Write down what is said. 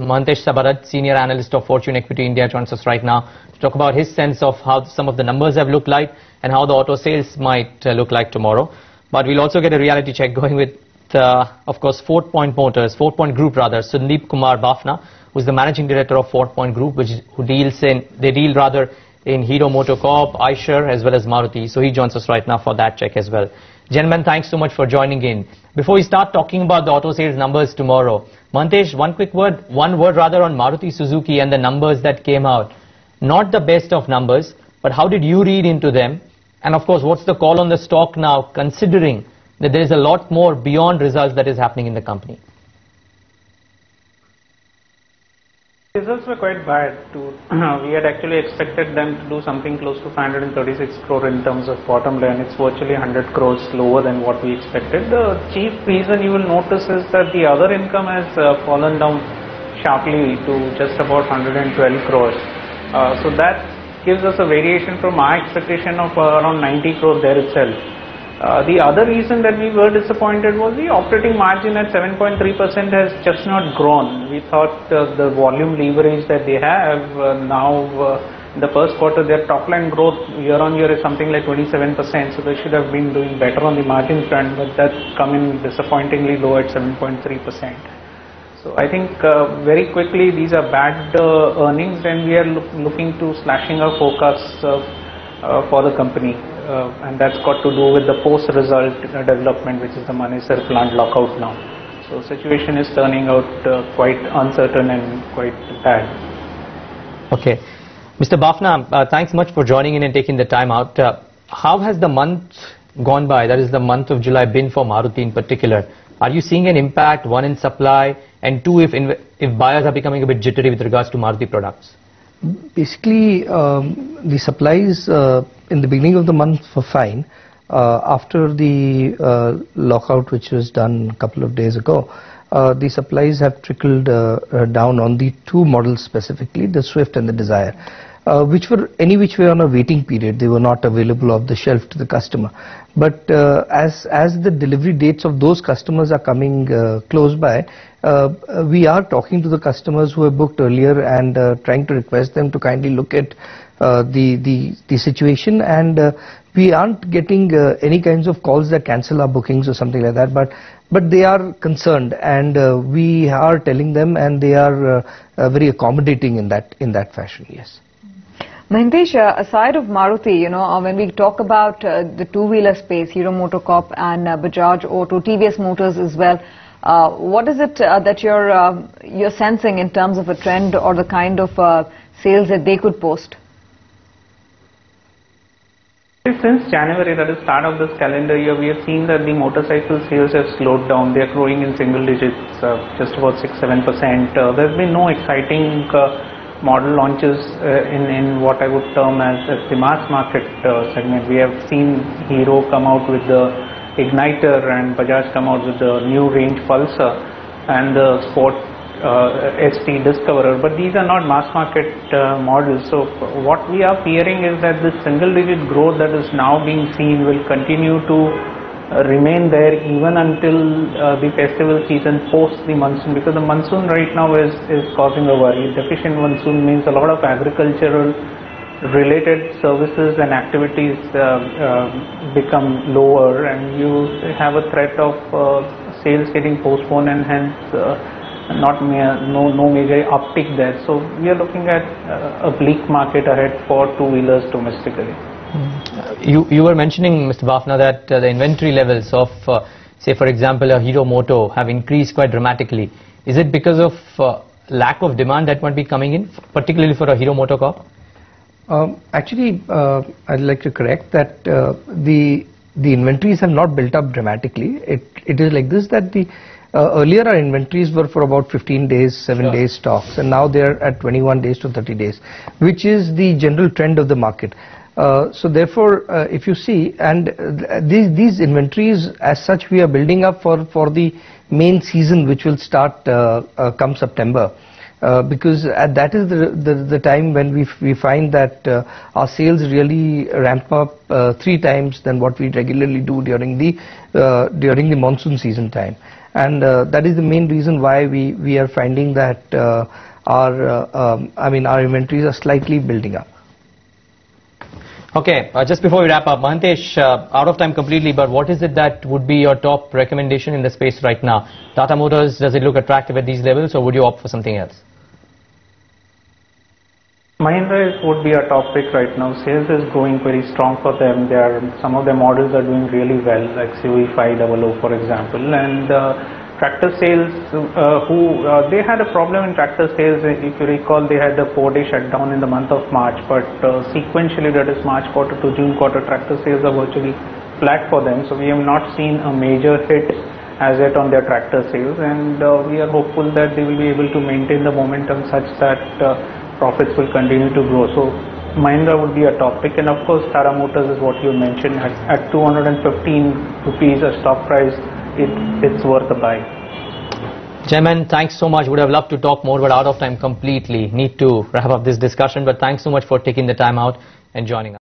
Mantesh Sabarat, Senior Analyst of Fortune Equity India, joins us right now to talk about his sense of how some of the numbers have looked like and how the auto sales might look like tomorrow. But we'll also get a reality check going with, of course, 4 Point Motors, 4 Point Group rather, Sandeep Kumar Bafna, who's the Managing Director of 4 Point Group, who deals in Hero MotoCorp, Eicher, as well as Maruti. So he joins us right now for that check as well. Gentlemen, thanks so much for joining in. Before we start talking about the auto sales numbers tomorrow, Mantesh, one word on Maruti Suzuki and the numbers that came out. Not the best of numbers, but how did you read into them? And of course, what's the call on the stock now, considering that there is a lot more beyond results that is happening in the company? Results were quite bad. We had actually expected them to do something close to 536 crore in terms of bottom line. It's virtually 100 crores lower than what we expected. The chief reason you will notice is that the other income has fallen down sharply to just about 112 crores. So that gives us a variation from our expectation of around 90 crore there itself. The other reason that we were disappointed was the operating margin at 7.3% has just not grown. We thought the volume leverage that they have now, in the first quarter, their top line growth year on year is something like 27%. So they should have been doing better on the margin front, but that's come in disappointingly low at 7.3%. So I think very quickly these are bad earnings, and we are looking to slashing our forecasts for the company. And that's got to do with the post-result development, which is the Manesar plant lockout now. So situation is turning out quite uncertain and quite bad. Okay. Mr. Bafna, thanks much for joining in and taking the time out. How has the month gone by, that is the month of July, been for Maruti in particular? Are you seeing an impact, one, in supply, and two, if buyers are becoming a bit jittery with regards to Maruti products? Basically, the supplies in the beginning of the month were fine. After the lockout, which was done a couple of days ago, the supplies have trickled down on the two models specifically, the Swift and the Desire, which were any which way on a waiting period. They were not available off the shelf to the customer. But as the delivery dates of those customers are coming close by, we are talking to the customers who have booked earlier and trying to request them to kindly look at the situation, and we aren't getting any kinds of calls that cancel our bookings or something like that, but they are concerned, and we are telling them, and they are very accommodating in that fashion. Yes. Mahentesh, aside of Maruti, when we talk about the two-wheeler space, Hero MotoCorp and Bajaj Auto, TVS Motors as well, what is it that you're sensing in terms of a trend or the kind of sales that they could post? Since January, that is start of this calendar year, we have seen that the motorcycle sales have slowed down. They are growing in single digits, just about 6-7%. There's been no exciting model launches in what I would term as the mass market segment. We have seen Hero come out with the Igniter and Bajaj come out with the new range Pulsar and the Sport ST Discoverer, but these are not mass market models. So what we are fearing is that the single digit growth that is now being seen will continue to remain there even until the festival season post the monsoon, because the monsoon right now is causing a worry. Deficient monsoon means a lot of agricultural related services and activities become lower, and you have a threat of sales getting postponed, and hence no major uptick there. So we are looking at a bleak market ahead for two-wheelers domestically. You were mentioning, Mr. Bafna, that the inventory levels of, say for example, a Hero Moto have increased quite dramatically. Is it because of lack of demand that might be coming in, particularly for a Hero MotoCorp? Actually, I'd like to correct that the inventories have not built up dramatically. It is like this, that earlier our inventories were for about 15 days, 7 days stocks, and now they are at 21 days to 30 days, which is the general trend of the market. So therefore, if you see, and these inventories as such we are building up for the main season, which will start come September. Because that is the time when we find that our sales really ramp up 3 times than what we regularly do during the monsoon season time. and that is the main reason why we are finding that our inventories are slightly building up. Okay, just before we wrap up, Mahantesh, out of time completely, but what is it that would be your top recommendation in the space right now? Tata Motors, does it look attractive at these levels, or would you opt for something else? Mahindra would be a top pick right now. Sales is growing very strong for them. Some of their models are doing really well, like COE 500 for example. And tractor sales, they had a problem in tractor sales. If you recall, they had the 4-day shutdown in the month of March, but sequentially, that is March quarter to June quarter, tractor sales are virtually flat for them. So we have not seen a major hit as yet on their tractor sales, and we are hopeful that they will be able to maintain the momentum such that profits will continue to grow. So Mahindra would be a top pick, and of course Tata Motors is what you mentioned. At 215 rupees a stock price, it's worth a buy. Chairman, thanks so much. Would have loved to talk more, but out of time completely. Need to wrap up this discussion, but thanks so much for taking the time out and joining us.